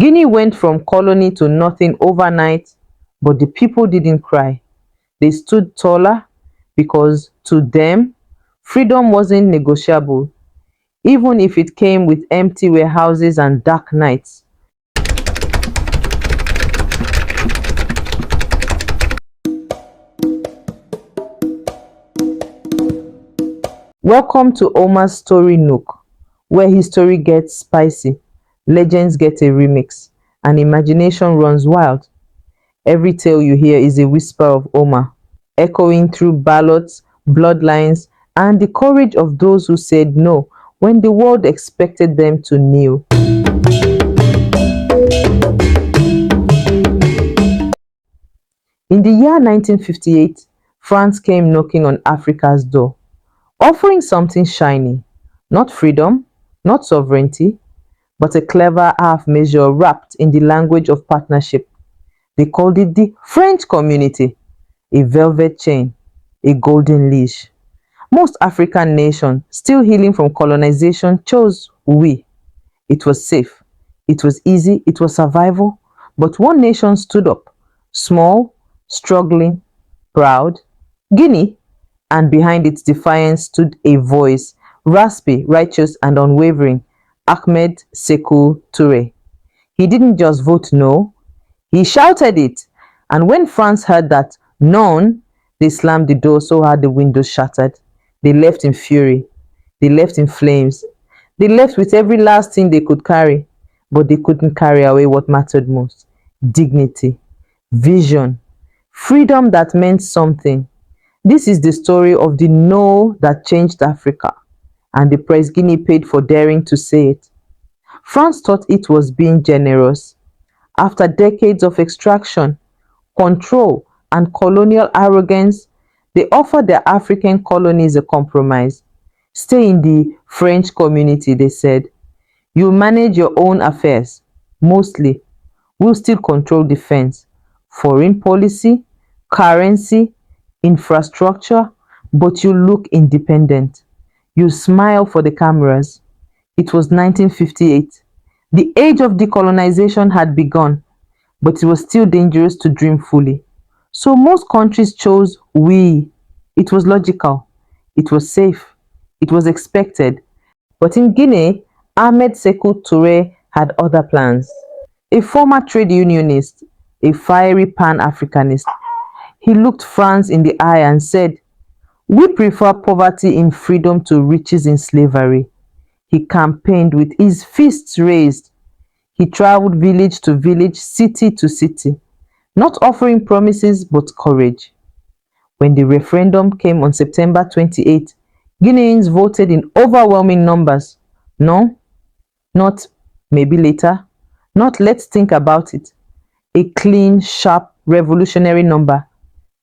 Guinea went from colony to nothing overnight, but the people didn't cry. They stood taller because to them, freedom wasn't negotiable, even if it came with empty warehouses and dark nights. Welcome to Omar's Story Nook, where history gets spicy, legends get a remix, and imagination runs wild. Every tale you hear is a whisper of Omar, echoing through ballots, bloodlines, and the courage of those who said no when the world expected them to kneel. In the year 1958, France came knocking on Africa's door, offering something shiny, not freedom, not sovereignty, but a clever half measure wrapped in the language of partnership. They called it the French community, a velvet chain, a golden leash. Most African nations, still healing from colonization, chose we. It was safe, it was easy, it was survival, but one nation stood up, small, struggling, proud, Guinea, and behind its defiance stood a voice, raspy, righteous, and unwavering, Ahmed Sékou Touré. He didn't just vote no, he shouted it. And when France heard that none, they slammed the door so hard the windows shattered. They left in fury. They left in flames. They left with every last thing they could carry, but they couldn't carry away what mattered most: dignity, vision, freedom that meant something. This is the story of the no that changed Africa, and the price Guinea paid for daring to say it. France thought it was being generous. After decades of extraction, control, and colonial arrogance, they offered their African colonies a compromise. Stay in the French community, they said. You manage your own affairs, mostly. We'll still control defense, foreign policy, currency, infrastructure, but you look independent. You smile for the cameras. It was 1958. The age of decolonization had begun, but it was still dangerous to dream fully. So most countries chose we. It was logical. It was safe. It was expected. But in Guinea, Ahmed Sékou Touré had other plans. A former trade unionist, a fiery pan-Africanist, he looked France in the eye and said, "We prefer poverty in freedom to riches in slavery." He campaigned with his fists raised. He traveled village to village, city to city, not offering promises but courage. When the referendum came on September 28, Guineans voted in overwhelming numbers. No, not maybe later, not let's think about it. A clean, sharp, revolutionary number.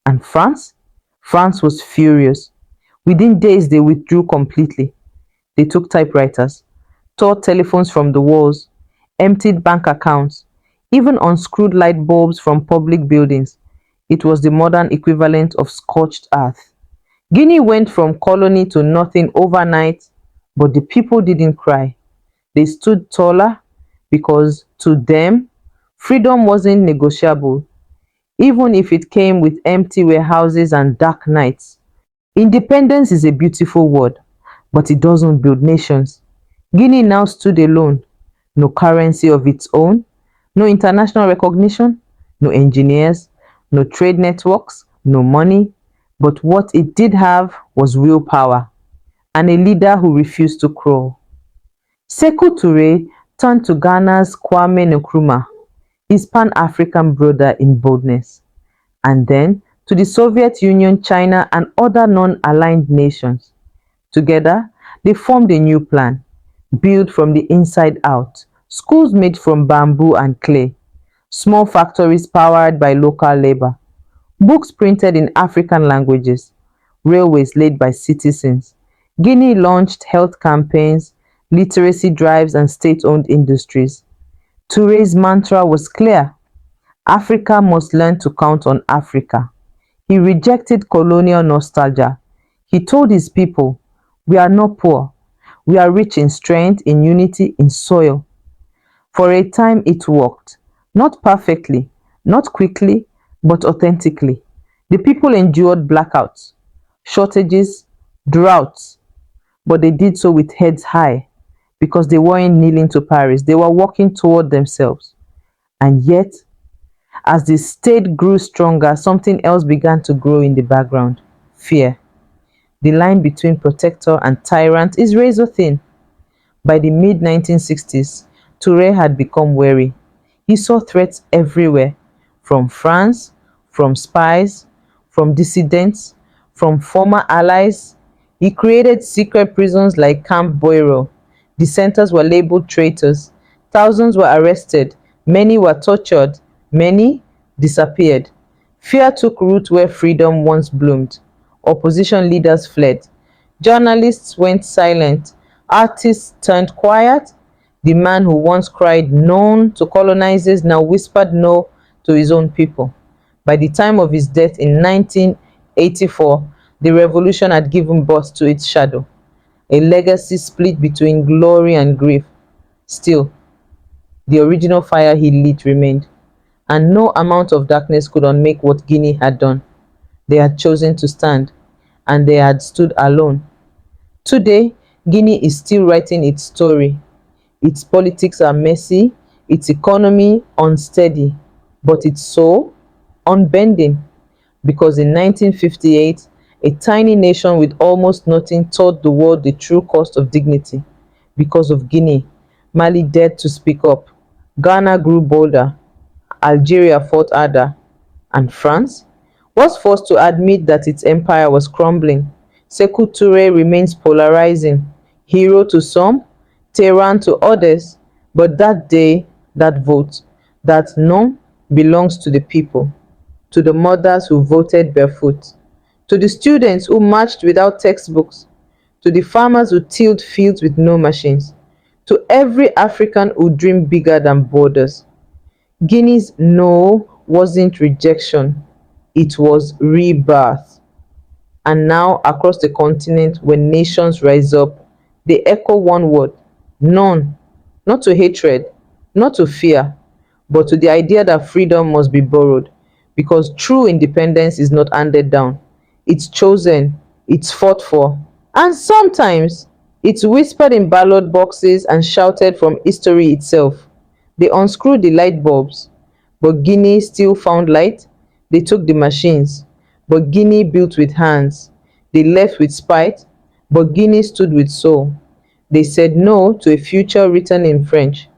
And France? France was furious. Within days, they withdrew completely. They took typewriters, tore telephones from the walls, emptied bank accounts, even unscrewed light bulbs from public buildings. It was the modern equivalent of scorched earth. Guinea went from colony to nothing overnight, but the people didn't cry. They stood taller because to them, freedom wasn't negotiable, even if it came with empty warehouses and dark nights. Independence is a beautiful word, but it doesn't build nations. Guinea now stood alone. No currency of its own, no international recognition, no engineers, no trade networks, no money. But what it did have was willpower and a leader who refused to crawl. Sékou Touré turned to Ghana's Kwame Nkrumah, his Pan-African brother in boldness, and then to the Soviet Union, China, and other non-aligned nations. Together, they formed a new plan, built from the inside out, schools made from bamboo and clay, small factories powered by local labor, books printed in African languages, railways laid by citizens. Guinea launched health campaigns, literacy drives, and state-owned industries. Touré's mantra was clear: Africa must learn to count on Africa. He rejected colonial nostalgia. He told his people, "We are not poor. We are rich in strength, in unity, in soil." For a time it worked, not perfectly, not quickly, but authentically. The people endured blackouts, shortages, droughts, but they did so with heads high because they weren't kneeling to Paris, they were walking toward themselves. And yet, as the state grew stronger, something else began to grow in the background: fear. The line between protector and tyrant is razor thin. By the mid 1960s, Touré had become wary. He saw threats everywhere, from France, from spies, from dissidents, from former allies. He created secret prisons like Camp Boiro. Dissenters were labeled traitors. Thousands were arrested. Many were tortured. Many disappeared. Fear took root where freedom once bloomed. Opposition leaders fled. Journalists went silent. Artists turned quiet. The man who once cried "no" to colonizers now whispered "no" to his own people. By the time of his death in 1984, the revolution had given birth to its shadow, a legacy split between glory and grief. Still, the original fire he lit remained, and no amount of darkness could unmake what Guinea had done. They had chosen to stand, and they had stood alone. Today, Guinea is still writing its story. Its politics are messy, its economy unsteady, but its soul unbending. Because in 1958, a tiny nation with almost nothing taught the world the true cost of dignity. Because of Guinea, Mali dared to speak up, Ghana grew bolder, Algeria fought harder, and France was forced to admit that its empire was crumbling. Sékou Touré remains polarizing, hero to some, tyrant to others, but that day, that vote, that no belongs to the people, to the mothers who voted barefoot, to the students who marched without textbooks, to the farmers who tilled fields with no machines, to every African who dreamed bigger than borders. Guinea's no wasn't rejection, it was rebirth. And now, across the continent, when nations rise up, they echo one word: none. Not to hatred, not to fear, but to the idea that freedom must be borrowed. Because true independence is not handed down, it's chosen, it's fought for, and sometimes it's whispered in ballot boxes and shouted from history itself. They unscrewed the light bulbs, but Guinea still found light. They took the machines, but Guinea built with hands. They left with spite, but Guinea stood with soul. They said no to a future written in French,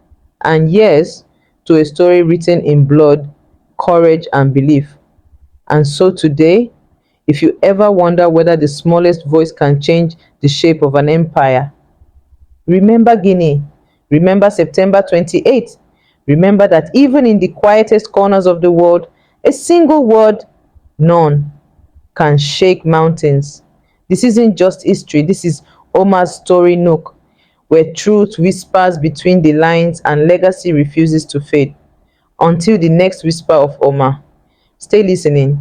and yes to a story written in blood, courage, and belief. And so today, if you ever wonder whether the smallest voice can change the shape of an empire, remember Guinea. Remember September 28th. Remember that even in the quietest corners of the world, a single word, none, can shake mountains. This isn't just history, this is Omar's story Nook, where truth whispers between the lines and legacy refuses to fade. Until the next whisper of Omar, stay listening.